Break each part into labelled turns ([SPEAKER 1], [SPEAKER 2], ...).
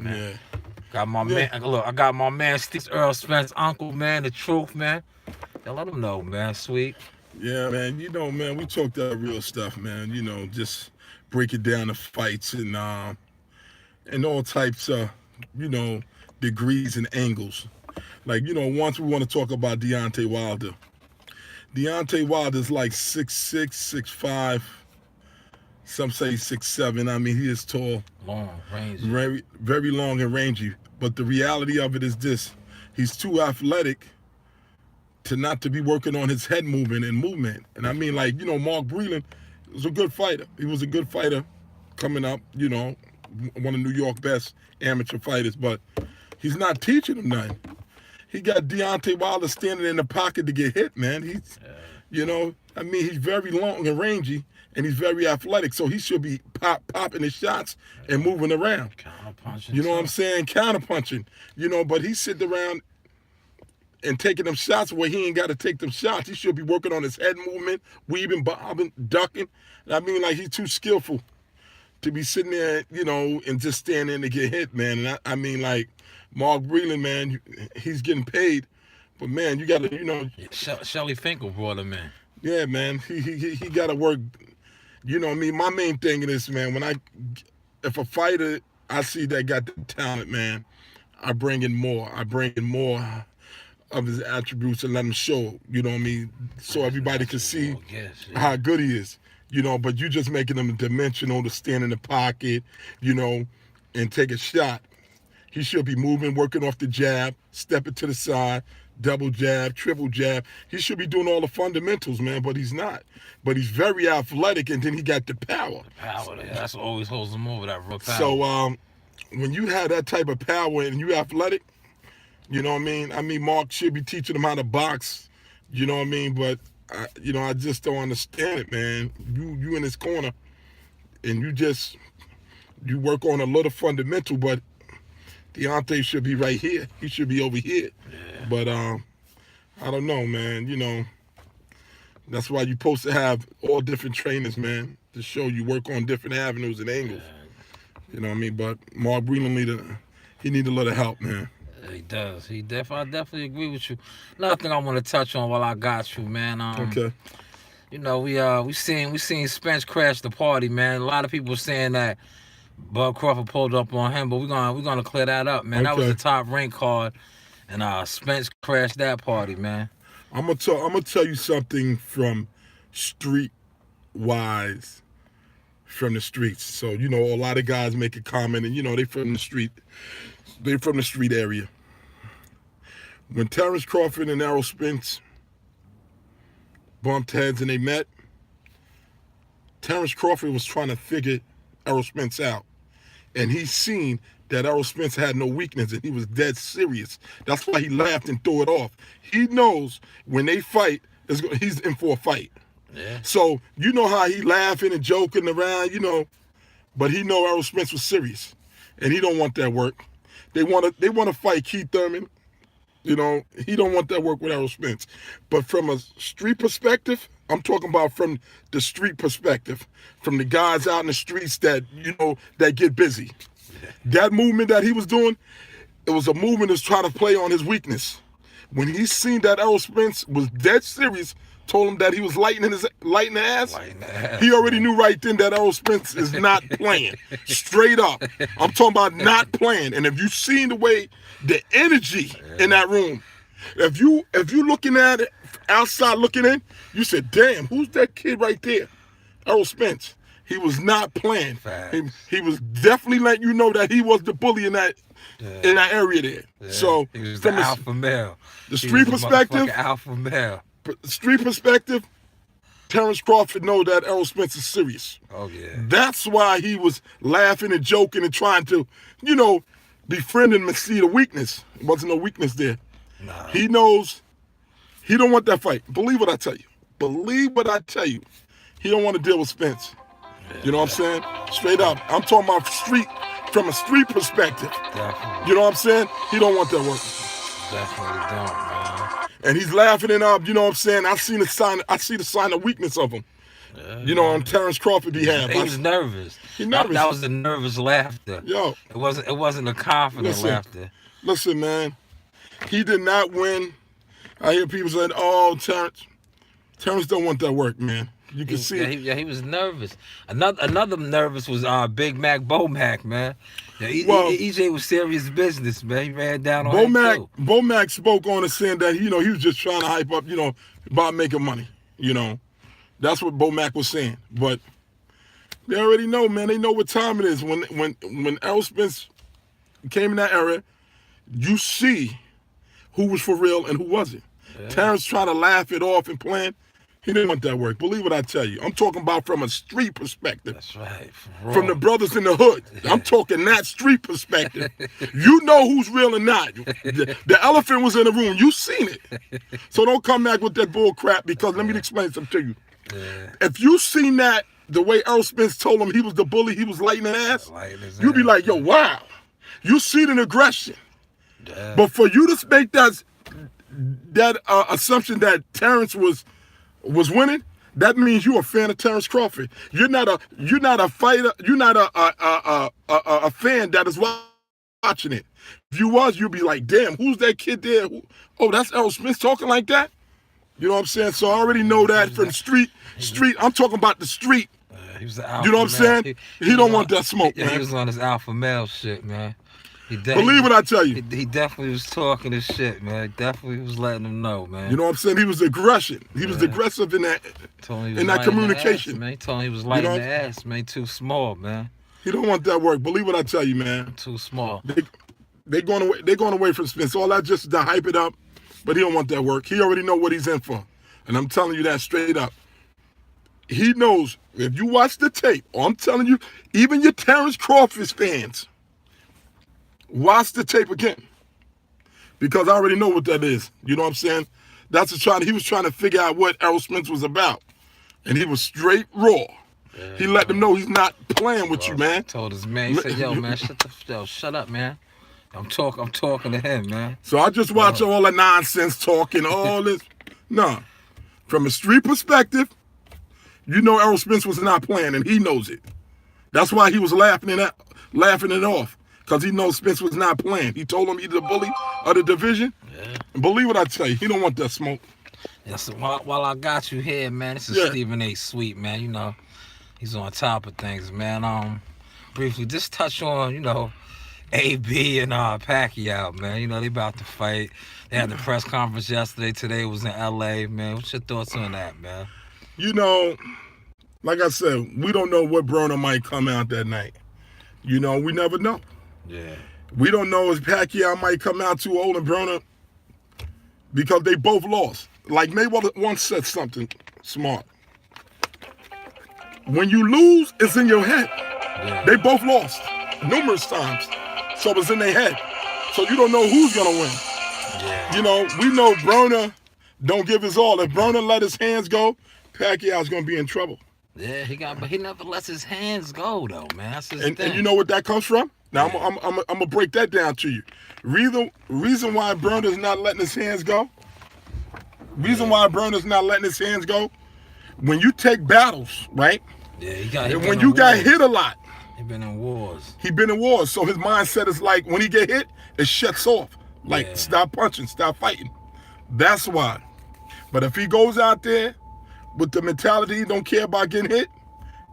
[SPEAKER 1] man.
[SPEAKER 2] Yeah.
[SPEAKER 1] Got my
[SPEAKER 2] Yeah.
[SPEAKER 1] man. Look, I got my man Steve Earl Spence, uncle, man. The truth, man. Yeah, let him know, man. Sweet.
[SPEAKER 2] Yeah, man. Man, we talked that real stuff, man. Just break it down to fights and all types of, you know, degrees and angles. Like, once we want to talk about Deontay Wilder. Deontay Wilder's like 6'6", 6'5". Some say 6'7". I mean, he is tall,
[SPEAKER 1] Long range.
[SPEAKER 2] very, very long and rangy. But the reality of it is this: he's too athletic to not to be working on his head movement and movement. And I mean, like, Mark Breland was a good fighter. He was a good fighter coming up, one of New York's best amateur fighters, but he's not teaching him nothing. He got Deontay Wilder standing in the pocket to get hit, man. He's very long and rangy, and he's very athletic, so he should be popping his shots and moving around.
[SPEAKER 1] Counter-punching.
[SPEAKER 2] You know what I'm saying? Counter-punching. But he's sitting around and taking them shots where he ain't got to take them shots. He should be working on his head movement, weaving, bobbing, ducking. I mean, like, he's too skillful to be sitting there, and just standing to get hit, man. And I mean, like, Mark Breland, man, he's getting paid. But, man, you got to,
[SPEAKER 1] Shelly Finkel brought him in.
[SPEAKER 2] Yeah, man, he got to work. My main thing is, man, if a fighter I see that got the talent, man, I bring in more. I bring in more of his attributes and let him show, so everybody can see how good he is. But you just making him dimensional to stand in the pocket, and take a shot. He should be moving, working off the jab, stepping to the side, double jab, triple jab. He should be doing all the fundamentals, man, but he's not. But he's very athletic, and then he got the power.
[SPEAKER 1] That's what always holds him over, that real power.
[SPEAKER 2] So when you have that type of power and you athletic, you know what I mean? I mean, Mark should be teaching him how to box, you know what I mean? But, I just don't understand it, man. You in his corner, and you work on a little fundamental, but Deontay should be right here. He should be over here.
[SPEAKER 1] Yeah.
[SPEAKER 2] But I don't know, man. That's why you're supposed to have all different trainers, man, to show you work on different avenues and angles.
[SPEAKER 1] Yeah.
[SPEAKER 2] You know what I mean? But Mark Breland need a little help, man.
[SPEAKER 1] He does. I definitely agree with you. Another thing I want to touch on while I got you, man.
[SPEAKER 2] Okay.
[SPEAKER 1] We seen Spence crash the party, man. A lot of people saying that Bud Crawford pulled up on him, but we're gonna clear that up, man.
[SPEAKER 2] Okay.
[SPEAKER 1] That was the top rank card, and Spence crashed that party, man.
[SPEAKER 2] I'm gonna tell you something from street wise, from the streets. So a lot of guys make a comment, and they from the street. They from the street area. When Terrence Crawford and Errol Spence bumped heads and they met, Terrence Crawford was trying to figure Errol Spence out. And he seen that Errol Spence had no weakness and he was dead serious. That's why he laughed and threw it off. He knows when they fight, he's in for a fight.
[SPEAKER 1] Yeah.
[SPEAKER 2] So you know how he laughing and joking around, but he know Errol Spence was serious. And he don't want that work. They want to fight Keith Thurman. He don't want that work with Errol Spence. But from a street perspective, I'm talking about from the street perspective, from the guys out in the streets that, that get busy. That movement that he was doing, it was a movement that's trying to play on his weakness. When he seen that Errol Spence was dead serious, told him that he was lighting the ass, he already knew right then that Errol Spence is not playing. Straight up. I'm talking about not playing. And if you seen the way, the energy in that room, if you looking at it outside looking in, you said, damn, who's that kid right there? Errol Spence. He was not playing. He was definitely letting you know that he was the bully in that area there.
[SPEAKER 1] Yeah.
[SPEAKER 2] So
[SPEAKER 1] he was
[SPEAKER 2] from
[SPEAKER 1] the alpha male.
[SPEAKER 2] The street perspective,
[SPEAKER 1] alpha male.
[SPEAKER 2] Street perspective, Terrence Crawford know that Errol Spence is serious.
[SPEAKER 1] Oh yeah.
[SPEAKER 2] That's why he was laughing and joking and trying to, befriend him and see the weakness. There wasn't no weakness there.
[SPEAKER 1] Nah.
[SPEAKER 2] He knows he don't want that fight. Believe what I tell you. Believe what I tell you. He don't want to deal with Spence. You know what I'm saying? Straight up. I'm talking about from a street perspective.
[SPEAKER 1] Definitely.
[SPEAKER 2] You know what I'm saying? He don't want that work.
[SPEAKER 1] Definitely don't, man.
[SPEAKER 2] And he's laughing it up, you know what I'm saying? I see the sign of weakness of him. You know, on Terrence Crawford behalf.
[SPEAKER 1] He was nervous.
[SPEAKER 2] He nervous.
[SPEAKER 1] That was the nervous laughter.
[SPEAKER 2] Yo,
[SPEAKER 1] It wasn't a confident laughter.
[SPEAKER 2] listen, man. He did not win. I hear people saying, "Oh, Terrence don't want that work, man." You can see it.
[SPEAKER 1] He was nervous. Another nervous was Big Mac Bo-Mac, man. Yeah, EJ was serious business, man. He ran down on him too.
[SPEAKER 2] Bo-Mac spoke on it saying that he was just trying to hype up, about making money. That's what Bo-Mac was saying. But they already know, man. They know what time it is. When Errol Spence came in that era, you see who was for real and who wasn't. Yeah. Terrence tried to laugh it off and plan. He didn't want that work. Believe what I tell you. I'm talking about from a street perspective.
[SPEAKER 1] That's right.
[SPEAKER 2] From the brothers in the hood. I'm talking that street perspective. You know who's real and not. The elephant was in the room. You seen it. So don't come back with that bull crap, because let me explain something to you. Yeah. If you seen that the way Errol Spence told him he was the bully, he was lighting his ass, you'd be like, yo, wow. You see the aggression. Yeah. But for you to make that assumption that Terrence was winning, that means you're a fan of Terrence Crawford. You're not a fighter. You're not a fan that is watching it. If you was, you'd be like, damn, who's that kid there? Oh, that's Errol Spence talking like that? You know what I'm saying? So I already know that from the street. I'm talking about the street.
[SPEAKER 1] He was the alpha,
[SPEAKER 2] you know what I'm saying? He don't want that smoke, man.
[SPEAKER 1] He was on his alpha male shit, man.
[SPEAKER 2] Believe what I tell you.
[SPEAKER 1] He definitely was talking his shit, man. He definitely was letting them know, man.
[SPEAKER 2] You know what I'm saying? He was aggression. He was aggressive in that communication.
[SPEAKER 1] Ass, man. He told him he was lighting the ass, man. Too small, man.
[SPEAKER 2] He don't want that work. Believe what I tell you, man.
[SPEAKER 1] Too small.
[SPEAKER 2] They going away from Spence. All that just to hype it up, but he don't want that work. He already know what he's in for. And I'm telling you that straight up. He knows. If you watch the tape, I'm telling you, even your Terrence Crawford fans, watch the tape again, because I already know what that is. You know what I'm saying? He was trying to figure out what Errol Spence was about, and he was straight raw. Yeah, he let them know he's not playing with you, man.
[SPEAKER 1] Told his man, he said, "Yo, man, shut up, man. I'm talking to him, man."
[SPEAKER 2] So I just watch all the nonsense talking, all this. No, from a street perspective, you know Errol Spence was not playing, and he knows it. That's why he was laughing it off. Because he knows Spence was not playing. He told him he's the bully of the division. Yeah. And believe what I tell you, he don't want that smoke.
[SPEAKER 1] Yeah, so while I got you here, man, this is Stephen A. Sweet, man. You know, he's on top of things, man. Briefly, just touch on, AB and Pacquiao, man. You know, they about to fight. They had the press conference yesterday. Today was in L.A., man. What's your thoughts on that, man?
[SPEAKER 2] Like I said, we don't know what Broner might come out that night. We never know.
[SPEAKER 1] Yeah.
[SPEAKER 2] We don't know if Pacquiao might come out too old and Broner, because they both lost. Like Mayweather once said something smart. When you lose, it's in your head. Yeah. They both lost numerous times. So it's in their head. So you don't know who's going to win. Yeah. We know Broner don't give his all. If Broner let his hands go, Pacquiao's going to be in trouble.
[SPEAKER 1] Yeah, but he never lets his hands go, though, man. That's his thing.
[SPEAKER 2] And you know what that comes from? Now, I'm gonna break that down to you. Reason why Broner's not letting his hands go? When you take battles, right?
[SPEAKER 1] Yeah,
[SPEAKER 2] when you got hit a lot.
[SPEAKER 1] He been in wars. So his mindset is like, when he get hit, it shuts off. Like, stop punching, stop fighting. That's why. But if he goes out there with the mentality he don't care about getting hit,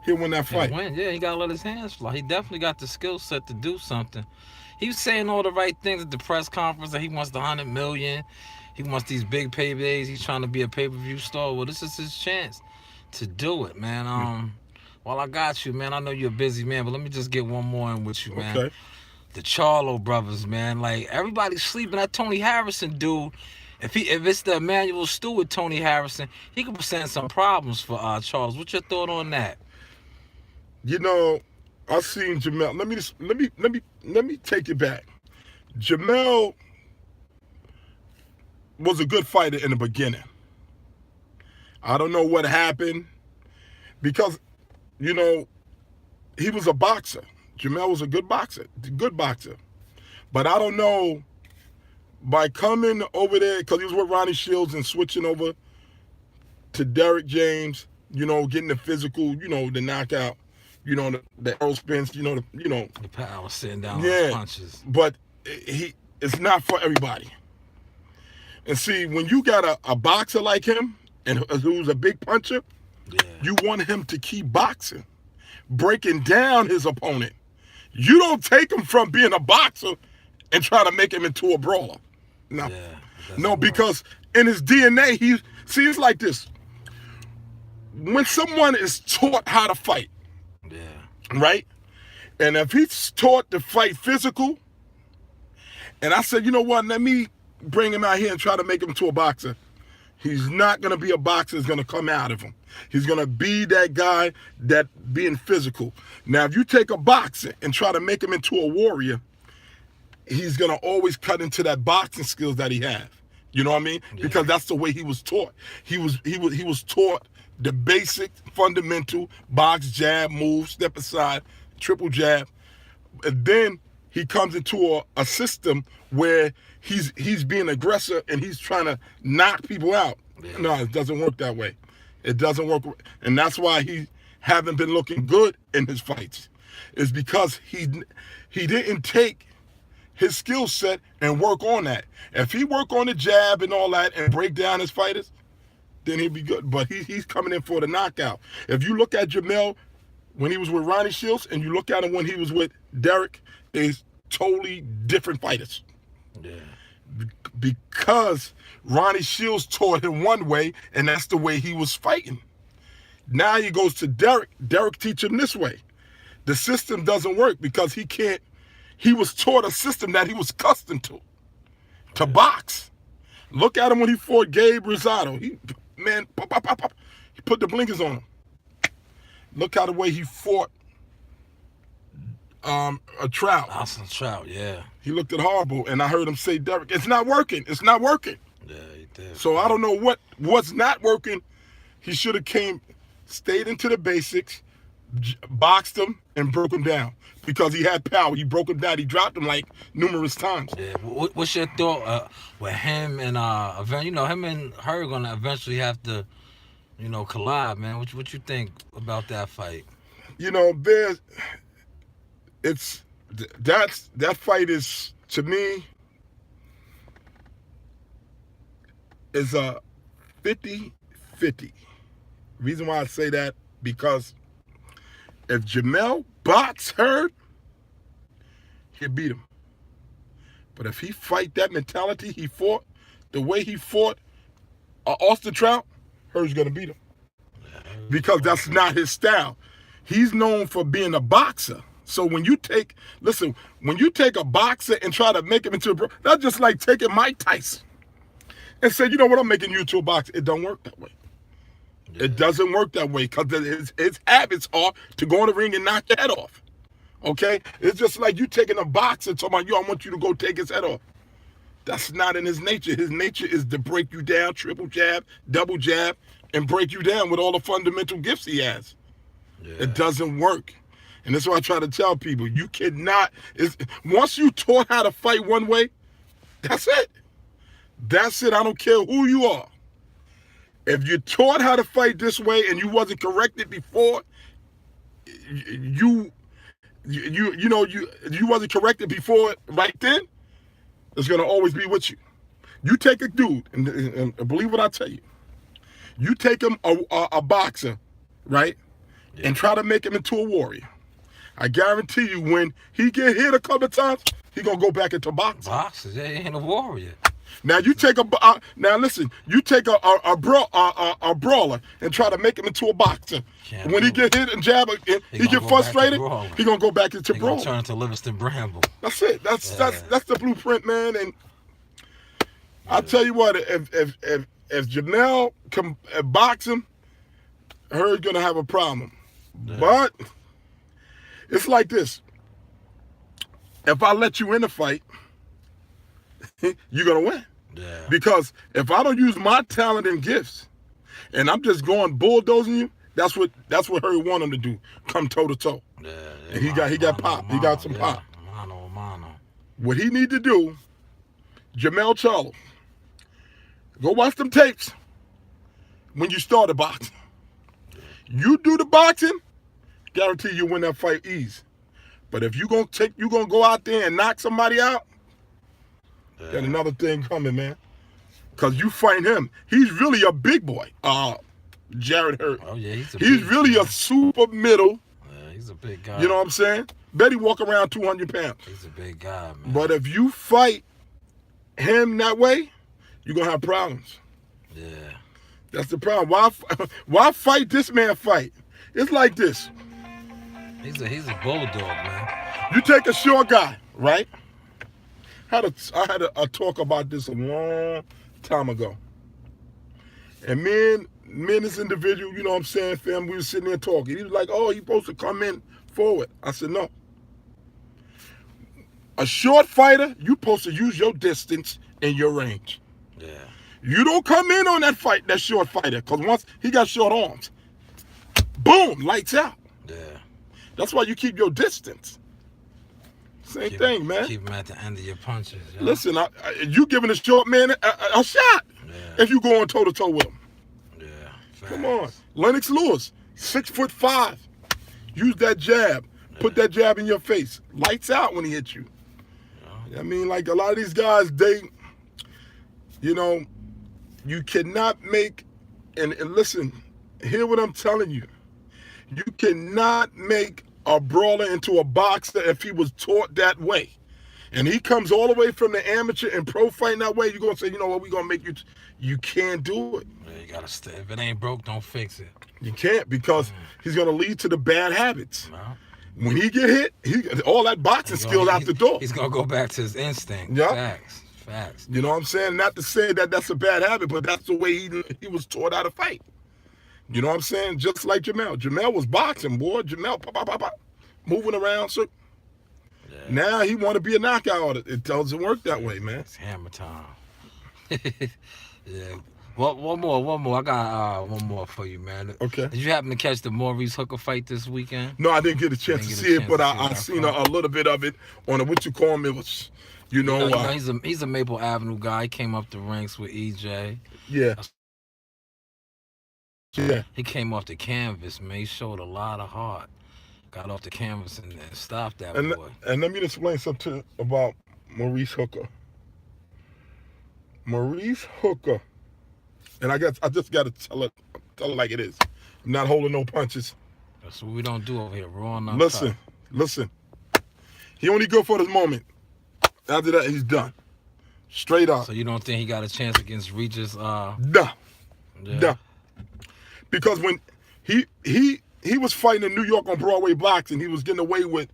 [SPEAKER 1] he'll win that fight. Yeah, he got to let his hands fly. He definitely got the skill set to do something. He was saying all the right things at the press conference, that he wants the $100 million. He wants these big paydays. He's trying to be a pay-per-view star. Well, this is his chance to do it, man. While I got you, man, I know you're a busy man, but let me just get one more in with you, man.
[SPEAKER 2] Okay.
[SPEAKER 1] The Charlo brothers, man. Like, everybody's sleeping. That Tony Harrison dude, if it's the Emmanuel Stewart Tony Harrison, he could present some problems for Charles. What's your thought on that?
[SPEAKER 2] I seen Jamel. Let me take it back. Jamel was a good fighter in the beginning. I don't know what happened, because he was a boxer. Jamel was a good boxer. But I don't know, by coming over there, because he was with Ronnie Shields and switching over to Derrick James, getting the physical, the knockout, the arrow spins,
[SPEAKER 3] The power sitting down on
[SPEAKER 2] yeah.
[SPEAKER 3] punches.
[SPEAKER 2] But it's not for everybody. And see, when you got a boxer like him and who's a big puncher,
[SPEAKER 3] Yeah.
[SPEAKER 2] you want him to keep boxing, breaking down his opponent. You don't take him from being a boxer and try to make him into a brawler. No.
[SPEAKER 3] Yeah. it doesn't
[SPEAKER 2] No,
[SPEAKER 3] work.
[SPEAKER 2] because in his DNA, it's like this. When someone is taught how to fight,
[SPEAKER 3] Yeah.
[SPEAKER 2] right? And if he's taught to fight physical, and I said, you know what, let me bring him out here and try to make him to a boxer. He's not going to be a boxer. It's going to come out of him. He's going to be that guy that being physical. Now, if you take a boxer and try to make him into a warrior, he's going to always cut into that boxing skills that he has. You know what I mean?
[SPEAKER 3] Yeah.
[SPEAKER 2] Because that's the way he was taught. He was taught the basic, fundamental box, jab, move, step aside, triple jab. And then he comes into a system where he's being aggressive and he's trying to knock people out.
[SPEAKER 3] Yeah.
[SPEAKER 2] No, it doesn't work that way. It doesn't work. And that's why he haven't been looking good in his fights. It's because he didn't take his skill set and work on that. If he work on the jab and all that and break down his fighters, then he'd be good. But he's coming in for the knockout. If you look at Jamel when he was with Ronnie Shields and you look at him when he was with Derek, they're totally different fighters.
[SPEAKER 3] Yeah.
[SPEAKER 2] Because Ronnie Shields taught him one way, and that's the way he was fighting. Now he goes to Derek. Derek teach him this way. The system doesn't work because he was taught a system that he was accustomed to box. Look at him when he fought Gabe Rosado. Pop, pop, pop, pop. He put the blinkers on him. Look how the way he fought a Trout.
[SPEAKER 3] Austin Trout, yeah.
[SPEAKER 2] He looked at horrible, and I heard him say, Derek, it's not working. It's not working.
[SPEAKER 3] Yeah, he did.
[SPEAKER 2] So I don't know what's not working. He should have stayed into the basics, boxed him, and broke him down. Because he had power. He broke him down. He dropped him like numerous times.
[SPEAKER 3] Yeah. What's your thought with him and him and her gonna eventually have to, collide, man? What you think about that fight?
[SPEAKER 2] That fight is, to me, is a 50-50. Reason why I say that, because if Jamel box Hurd, he'll beat him. But if he fight that mentality he fought, the way he fought Austin Trout, Hurd's gonna beat him. Because that's not his style. He's known for being a boxer. So when you take a boxer and try to make him into that's just like taking Mike Tyson and say, you know what, I'm making you into a boxer. It don't work that way. Yeah. It doesn't work that way because his habits are to go in the ring and knock your head off. Okay? It's just like you taking a boxer and talking about, I want you to go take his head off. That's not in his nature. His nature is to break you down, triple jab, double jab, and break you down with all the fundamental gifts he has. Yeah. It doesn't work. And that's why I try to tell people, you cannot, once you taught how to fight one way, that's it. That's it. I don't care who you are. If you taught how to fight this way and you wasn't corrected before, you wasn't corrected before right then, it's going to always be with you. You take a dude, and believe what I tell you, you take him a boxer, right, and try to make him into a warrior. I guarantee you, when he get hit a couple of times, he gonna go back into boxing.
[SPEAKER 3] Boxers, he ain't a warrior.
[SPEAKER 2] Now you take you take a brawler and try to make him into a boxer. When he get hit and jab, he get frustrated, he gonna go back into brawler.
[SPEAKER 3] Turn into Livingston Bramble.
[SPEAKER 2] That's it. That's the blueprint, man. And I tell you what, if Jamel can box him, Hurd's gonna have a problem. Yeah. But it's like this. If I let you in the fight, you're gonna win.
[SPEAKER 3] Yeah.
[SPEAKER 2] Because if I don't use my talent and gifts, and I'm just going bulldozing you, that's what Hurd want him to do. Come toe to toe.
[SPEAKER 3] Yeah.
[SPEAKER 2] And he got pop. He got some pop.
[SPEAKER 3] Mano.
[SPEAKER 2] What he need to do, Jamel Charlo, go watch them tapes when you started boxing.
[SPEAKER 1] You do the boxing, guarantee you win that fight easy. But if you gonna go out there and knock somebody out, then another thing coming, man. Cause you fight him. He's really a big boy. Jarrett Hurd.
[SPEAKER 3] Oh yeah,
[SPEAKER 1] he's really a super middle.
[SPEAKER 3] Yeah, he's a big guy.
[SPEAKER 1] You know what I'm saying? Bet he walk around 200 pounds.
[SPEAKER 3] He's a big guy, man.
[SPEAKER 1] But if you fight him that way, you're gonna have problems.
[SPEAKER 3] Yeah.
[SPEAKER 1] That's the problem. Why fight this man fight? It's like this.
[SPEAKER 3] He's a bulldog, man.
[SPEAKER 1] You take a short guy, right? I had a talk about this a long time ago. And me and this individual, you know what I'm saying, fam, we were sitting there talking. He was like, oh, he's supposed to come in forward. I said, no. A short fighter, you supposed to use your distance and your range.
[SPEAKER 3] Yeah.
[SPEAKER 1] You don't come in on that short fighter, because once he got short arms, boom, lights out.
[SPEAKER 3] Yeah.
[SPEAKER 1] That's why you keep your distance. Same thing, man.
[SPEAKER 3] Keep him at the end of your punches. Yo.
[SPEAKER 1] Listen, you giving a short man a shot if you going toe-to-toe with him.
[SPEAKER 3] Yeah. Facts.
[SPEAKER 1] Come on. Lennox Lewis, 6'5". Use that jab. Put that jab in your face. Lights out when he hits you. I mean, like a lot of these guys, you cannot make, and listen, hear what I'm telling you. You cannot make a brawler into a boxer if he was taught that way. And he comes all the way from the amateur and pro fighting that way, you're going to say, you know what, we're going to make you. You can't do it.
[SPEAKER 3] Yeah, you got to stay. If it ain't broke, don't fix it.
[SPEAKER 1] You can't, because he's going to lead to the bad habits.
[SPEAKER 3] No.
[SPEAKER 1] When he get hit, all that boxing skills out the door.
[SPEAKER 3] He's going to go back to his instinct.
[SPEAKER 1] Yeah.
[SPEAKER 3] Facts.
[SPEAKER 1] You know what I'm saying? Not to say that that's a bad habit, but that's the way he was taught how to fight. You know what I'm saying? Just like Jamel. Jamel was boxing, boy. Jamel, moving around. So now he want to be a knockout. It doesn't work that way, man.
[SPEAKER 3] It's hammer time. Yeah. Well, one more. I got one more for you, man.
[SPEAKER 1] Okay.
[SPEAKER 3] Did you happen to catch the Maurice Hooker fight this weekend?
[SPEAKER 1] No, I didn't get a chance to see it, but I seen a little bit of it on what you call him. It was,
[SPEAKER 3] he's a Maple Avenue guy. He came up the ranks with EJ.
[SPEAKER 1] Yeah. Yeah.
[SPEAKER 3] He came off the canvas, man. He showed a lot of heart. Got off the canvas and stopped that boy.
[SPEAKER 1] And let me explain something about Maurice Hooker. Maurice Hooker, and I guess I just got to tell it like it is. I'm not holding no punches.
[SPEAKER 3] That's what we don't do over here. We're on
[SPEAKER 1] Listen. He only good for this moment. After that, he's done. Straight up.
[SPEAKER 3] So you don't think he got a chance against Regis?
[SPEAKER 1] Nah.
[SPEAKER 3] Yeah.
[SPEAKER 1] Nah. Because when he was fighting in New York on Broadway boxing, he was getting away with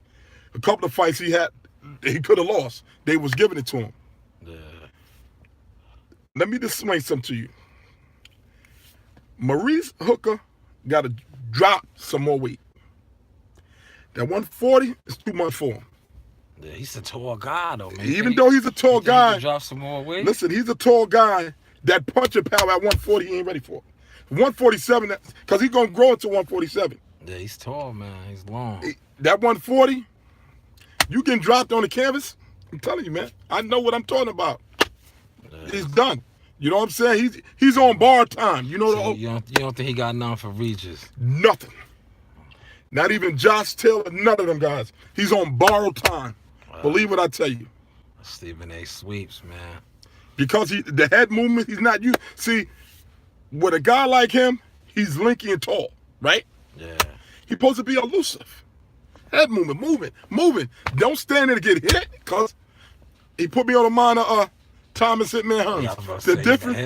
[SPEAKER 1] a couple of fights he could have lost. They was giving it to him.
[SPEAKER 3] Yeah.
[SPEAKER 1] Let me just explain something to you. Maurice Hooker got to drop some more weight. That 140 is too much for him.
[SPEAKER 3] Yeah, he's a tall guy, though, man.
[SPEAKER 1] Even though he's a tall guy,
[SPEAKER 3] he can drop some more weight?
[SPEAKER 1] Listen, he's a tall guy. That punching power at 140, he ain't ready for. 147, because he's going to grow into 147.
[SPEAKER 3] Yeah, he's tall, man. He's long.
[SPEAKER 1] That 140, you getting dropped on the canvas, I'm telling you, man. I know what I'm talking about. Yeah. He's done. You know what I'm saying? He's on bar time. You know.
[SPEAKER 3] So you don't think he got none for Regis?
[SPEAKER 1] Nothing. Not even Josh Taylor, none of them guys. He's on borrowed time. Wow. Believe what I tell you.
[SPEAKER 3] Stephen A. Sweeps, man.
[SPEAKER 1] Because the head movement, he's not used. See, with a guy like him, he's lanky and tall, right?
[SPEAKER 3] Yeah.
[SPEAKER 1] He's supposed to be elusive. Head movement. Don't stand there to get hit, because he put me on the mind of Thomas Hitman Hearns. The difference.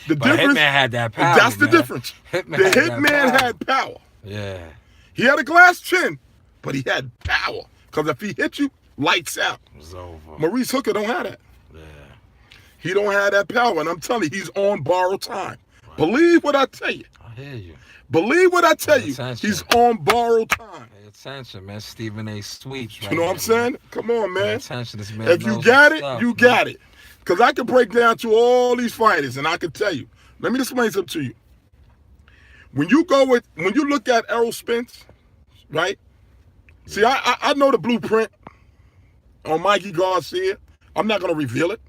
[SPEAKER 1] The difference.
[SPEAKER 3] Hitman had that power.
[SPEAKER 1] That's the
[SPEAKER 3] man.
[SPEAKER 1] difference. The Hitman had power.
[SPEAKER 3] Yeah.
[SPEAKER 1] He had a glass chin, but he had power. Because if he hit you, lights out.
[SPEAKER 3] It was over.
[SPEAKER 1] Maurice Hooker don't have that.
[SPEAKER 3] Yeah.
[SPEAKER 1] He don't have that power, and I'm telling you, he's on borrowed time. Right. Believe what I tell you.
[SPEAKER 3] I hear you.
[SPEAKER 1] Believe what I tell you. He's on borrowed time.
[SPEAKER 3] Pay attention, man. Stephen A. Sweeps.
[SPEAKER 1] Right, you know what I'm saying? Come on, man.
[SPEAKER 3] Pay attention. This man
[SPEAKER 1] if you got it, you got it. Because I can break down to all these fighters, and I can tell you. Let me explain something to you. When you look at Errol Spence, right? See, I know the blueprint on Mikey Garcia. I'm not going to reveal it.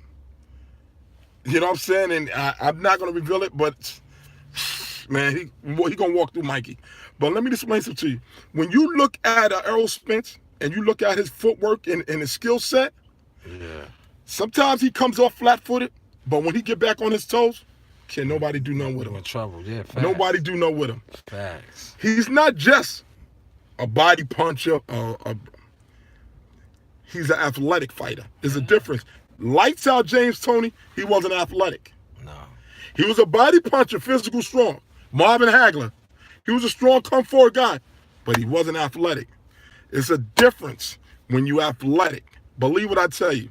[SPEAKER 1] You know what I'm saying? And I'm not going to reveal it, but
[SPEAKER 2] man. He gonna walk through Mikey. But let me just explain something to you. When you look at Errol Spence and you look at his footwork and his skill set,
[SPEAKER 3] Yeah.
[SPEAKER 2] sometimes he comes off flat-footed, but when he get back on his toes, can nobody do nothing with
[SPEAKER 3] I'm
[SPEAKER 2] him.
[SPEAKER 3] in trouble. Yeah. Facts.
[SPEAKER 2] Nobody do nothing with him.
[SPEAKER 3] Facts.
[SPEAKER 2] He's not just a body puncher. He's an athletic fighter. There's a difference. Lights out James Toney, he wasn't athletic.
[SPEAKER 3] No.
[SPEAKER 2] He was a body puncher, physical, strong. Marvin Hagler, he was a strong, come forward guy, but he wasn't athletic. It's a difference when you athletic. Believe what I tell you.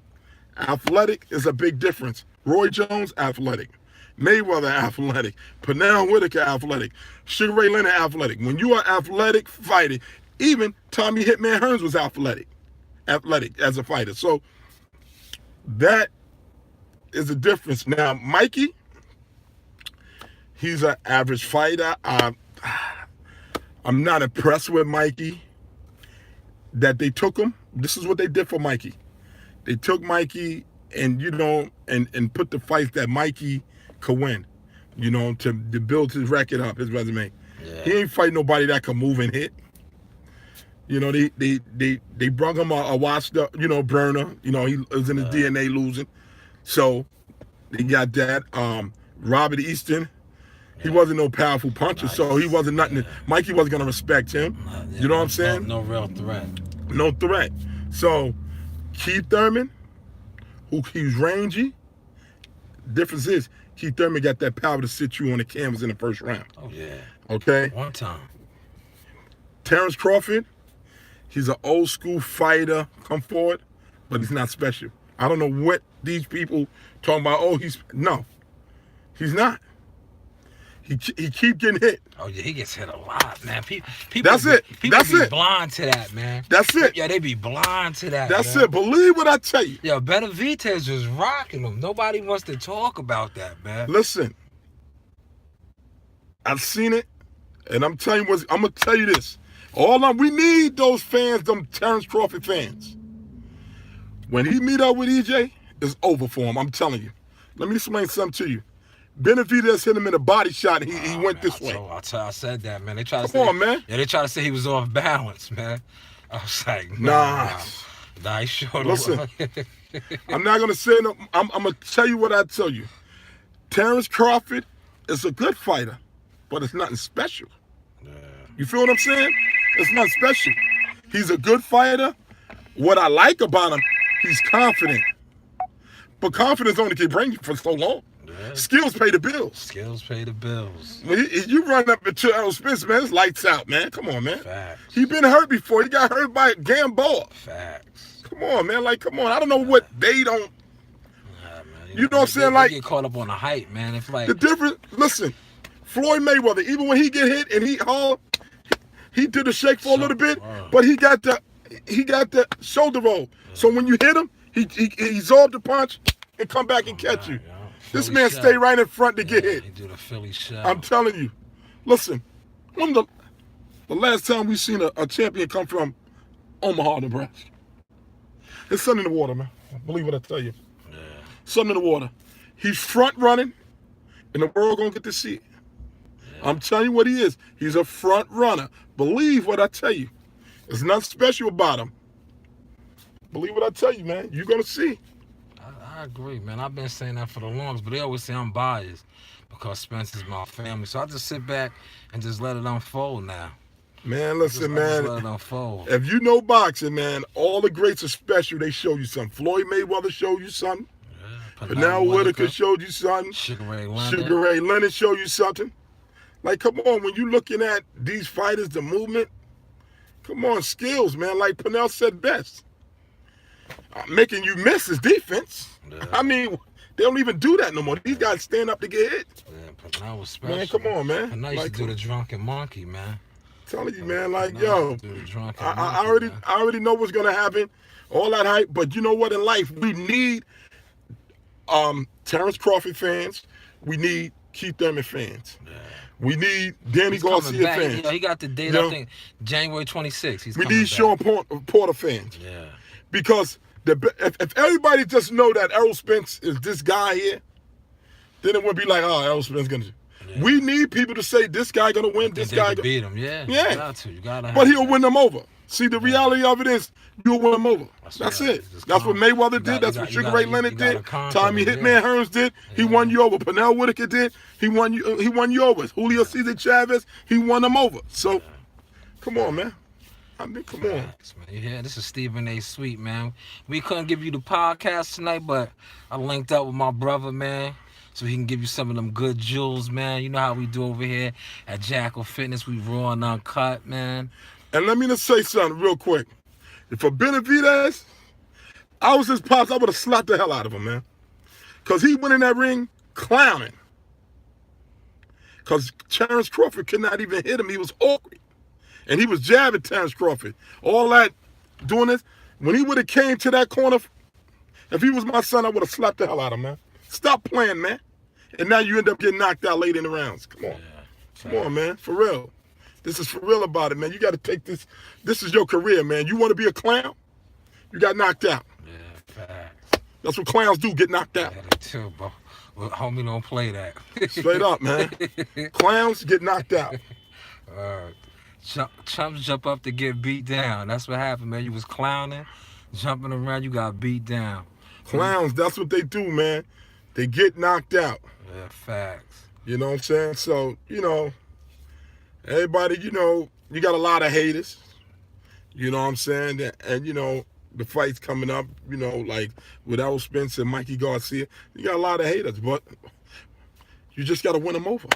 [SPEAKER 2] Athletic is a big difference. Roy Jones, athletic. Mayweather, athletic. Pernell Whitaker, athletic. Sugar Ray Leonard, athletic. When you are athletic fighting, even Tommy Hitman Hearns was athletic as a fighter. So that is the difference. Now, Mikey, he's an average fighter. I'm not impressed with Mikey that they took him. This is what they did for Mikey. They took Mikey and, and put the fights that Mikey could win, to build his record up, his resume.
[SPEAKER 3] Yeah.
[SPEAKER 2] He ain't fighting nobody that can move and hit. They brought him a washed up, burner. He was in his DNA losing. So they got that. Robert Easton, he wasn't no powerful puncher, so he wasn't nothing. Mikey wasn't going to respect him. You know what I'm saying?
[SPEAKER 3] No real threat.
[SPEAKER 2] No threat. So Keith Thurman, he's rangy. Difference is Keith Thurman got that power to sit you on the canvas in the first round.
[SPEAKER 3] Oh, yeah.
[SPEAKER 2] Okay?
[SPEAKER 3] One time.
[SPEAKER 2] Terrence Crawford, he's an old school fighter, come forward, but he's not special. I don't know what these people talking about. No, he's not. He keep getting hit.
[SPEAKER 3] Oh yeah, he gets hit a lot, man. People
[SPEAKER 2] That's it.
[SPEAKER 3] People
[SPEAKER 2] That's
[SPEAKER 3] be
[SPEAKER 2] it.
[SPEAKER 3] blind to that, man.
[SPEAKER 2] That's it.
[SPEAKER 3] Yeah, they be blind to that.
[SPEAKER 2] That's
[SPEAKER 3] man.
[SPEAKER 2] it. Believe what I tell you.
[SPEAKER 3] Yo, Benavidez was rocking them. Nobody wants to talk about that, man.
[SPEAKER 2] Listen, I've seen it, and I'm gonna tell you this. We need those fans, them Terrence Crawford fans. When he meet up with EJ, it's over for him. I'm telling you. Let me explain something to you. Benavidez hit him in a body shot. He went this way.
[SPEAKER 3] I said that, man. They try to
[SPEAKER 2] Come on, man.
[SPEAKER 3] Yeah, they try to say he was off balance, man. I was like,
[SPEAKER 2] Nah.
[SPEAKER 3] Nah, he showed
[SPEAKER 2] Listen,
[SPEAKER 3] up.
[SPEAKER 2] I'm not gonna say no. I'm gonna tell you what I tell you. Terrence Crawford is a good fighter, but it's nothing special.
[SPEAKER 3] Yeah.
[SPEAKER 2] You feel what I'm saying? It's not special. He's a good fighter. What I like about him, he's confident. But confidence only can bring you for so long.
[SPEAKER 3] Yeah.
[SPEAKER 2] Skills pay the bills.
[SPEAKER 3] Skills pay the bills.
[SPEAKER 2] When you run up into Errol Spence, man, it's lights out, man. Come on, man.
[SPEAKER 3] Facts.
[SPEAKER 2] He been hurt before. He got hurt by Gamboa.
[SPEAKER 3] Facts.
[SPEAKER 2] Come on, man. Come on. I don't know what they don't.
[SPEAKER 3] Nah, man.
[SPEAKER 2] You know what I'm saying?
[SPEAKER 3] They get caught up on the hype, man. It's like
[SPEAKER 2] The difference, listen, Floyd Mayweather, even when he get hit and he did a shake for a little bit, but he got the shoulder roll. So when you hit him, he absorbed the punch and come back and catch you.
[SPEAKER 3] yeah.
[SPEAKER 2] This
[SPEAKER 3] Philly
[SPEAKER 2] man
[SPEAKER 3] shot.
[SPEAKER 2] stay right in front to get hit.
[SPEAKER 3] He do the Philly shot.
[SPEAKER 2] I'm telling you. Listen, when the last time we seen a champion come from Omaha, Nebraska? It's something in the water, man. Believe what I tell you.
[SPEAKER 3] Yeah.
[SPEAKER 2] Something in the water. He's front running, and the world gonna get to see it.
[SPEAKER 3] Yeah.
[SPEAKER 2] I'm telling you what he is. He's a front runner. Believe what I tell you. There's nothing special about him. Believe what I tell you, man. You're gonna see.
[SPEAKER 3] I agree, man. I've been saying that for the longest, but they always say I'm biased because Spence is my family. So I just sit back and just let it unfold now.
[SPEAKER 2] Man, listen,
[SPEAKER 3] I just
[SPEAKER 2] man.
[SPEAKER 3] let it unfold.
[SPEAKER 2] If you know boxing, man, all the greats are special. They show you something. Floyd Mayweather showed you something.
[SPEAKER 3] Yeah.
[SPEAKER 2] Pernell Whitaker showed you something.
[SPEAKER 3] Sugar Ray Leonard.
[SPEAKER 2] Sugar Ray Leonard showed you something. Like, come on, when you're looking at these fighters, the movement, come on, skills, man. Like Pernell said best. Making you miss is defense.
[SPEAKER 3] Yeah.
[SPEAKER 2] I mean, they don't even do that no more. These guys stand up to get hit.
[SPEAKER 3] Yeah, Pernell was special.
[SPEAKER 2] Man, come on, man.
[SPEAKER 3] Pernell used
[SPEAKER 2] Like,
[SPEAKER 3] to do the drunken monkey, man.
[SPEAKER 2] telling you, man, like,
[SPEAKER 3] Pernell
[SPEAKER 2] yo,
[SPEAKER 3] used to do the drunken
[SPEAKER 2] I
[SPEAKER 3] monkey, man.
[SPEAKER 2] already know what's gonna happen. All that hype, but you know what? In life, we need Terrence Crawford fans. We need Keith Thurman fans.
[SPEAKER 3] Yeah.
[SPEAKER 2] We need Danny
[SPEAKER 3] He's coming
[SPEAKER 2] Garcia
[SPEAKER 3] back.
[SPEAKER 2] fans.
[SPEAKER 3] You know, he got the date,
[SPEAKER 2] You know?
[SPEAKER 3] I think, January 26th. He's
[SPEAKER 2] We
[SPEAKER 3] coming
[SPEAKER 2] need
[SPEAKER 3] back.
[SPEAKER 2] Sean Porter fans.
[SPEAKER 3] Yeah.
[SPEAKER 2] Because if everybody just know that Errol Spence is this guy here, then it would be like, oh, Errol Spence gonna.
[SPEAKER 3] Yeah.
[SPEAKER 2] We need people to say this guy gonna win, this
[SPEAKER 3] They
[SPEAKER 2] guy.
[SPEAKER 3] could beat him. Yeah.
[SPEAKER 2] Yeah.
[SPEAKER 3] You got to. You gotta.
[SPEAKER 2] But
[SPEAKER 3] have
[SPEAKER 2] he'll
[SPEAKER 3] that.
[SPEAKER 2] win them over. See, the reality of it is, you'll win them over. That's
[SPEAKER 3] right.
[SPEAKER 2] it.
[SPEAKER 3] Just
[SPEAKER 2] That's what
[SPEAKER 3] calm.
[SPEAKER 2] Mayweather
[SPEAKER 3] You
[SPEAKER 2] did.
[SPEAKER 3] got-
[SPEAKER 2] That's
[SPEAKER 3] you
[SPEAKER 2] what
[SPEAKER 3] got-
[SPEAKER 2] Sugar
[SPEAKER 3] you
[SPEAKER 2] Ray
[SPEAKER 3] gotta-
[SPEAKER 2] Leonard
[SPEAKER 3] you gotta
[SPEAKER 2] did.
[SPEAKER 3] conquer
[SPEAKER 2] Tommy
[SPEAKER 3] them,
[SPEAKER 2] Hitman
[SPEAKER 3] yeah.
[SPEAKER 2] Hearns did. He
[SPEAKER 3] Yeah.
[SPEAKER 2] won you over. Pernell Whitaker did. He won you over. Julio Cesar Chavez, he won them over. So, come on, man. I mean, come on.
[SPEAKER 3] Facts, man. You hear? This is Stephen A. Sweet, man. We couldn't give you the podcast tonight, but I linked up with my brother, man, so he can give you some of them good jewels, man. You know how we do over here at Jackal Fitness. We raw and uncut, man.
[SPEAKER 2] And let me just say something real quick. If for Benavidez, I was his pops, I would have slapped the hell out of him, man. Because he went in that ring clowning. Because Terrence Crawford could not even hit him. He was awkward. And he was jabbing Terrence Crawford. All that, doing this. When he would have came to that corner, if he was my son, I would have slapped the hell out of him, man. Stop playing, man. And now you end up getting knocked out late in the rounds. Come on. Come on, man. For real. This is for real about it, man. You got to take this. This is your career, man. You want to be a clown? You got knocked out.
[SPEAKER 3] Yeah, facts.
[SPEAKER 2] That's what clowns do, get knocked out.
[SPEAKER 3] Yeah, they too, bro. Well, homie, don't play that.
[SPEAKER 2] Straight up, man. Clowns get knocked out.
[SPEAKER 3] Chumps jump up to get beat down. That's what happened, man. You was clowning, jumping around, you got beat down.
[SPEAKER 2] Clowns, that's what they do, man. They get knocked out.
[SPEAKER 3] Yeah, facts.
[SPEAKER 2] You know what I'm saying? So, everybody, you got a lot of haters. You know what I'm saying? And, the fight's coming up, like with Errol Spence and Mikey Garcia. You got a lot of haters, but you just got to win them over.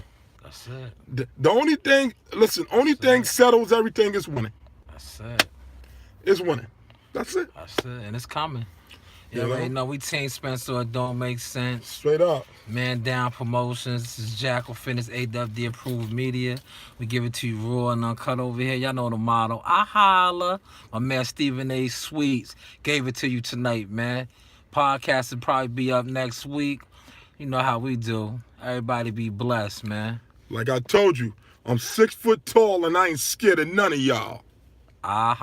[SPEAKER 3] That's it.
[SPEAKER 2] The only thing, only thing settles everything is winning.
[SPEAKER 3] That's it.
[SPEAKER 2] It's winning. That's it.
[SPEAKER 3] That's it. And it's coming. You
[SPEAKER 2] You know?
[SPEAKER 3] already know we Team Spencer. It don't make sense.
[SPEAKER 2] Straight up.
[SPEAKER 3] Man Down Promotions. This is Jackal Fitness, AWD approved media. We give it to you raw and uncut over here. Y'all know the motto. I holla. My man Stephen A. Sweets gave it to you tonight, man. Podcast will probably be up next week. You know how we do. Everybody be blessed, man.
[SPEAKER 2] Like I told you, I'm 6 foot tall and I ain't scared of none of y'all.
[SPEAKER 3] I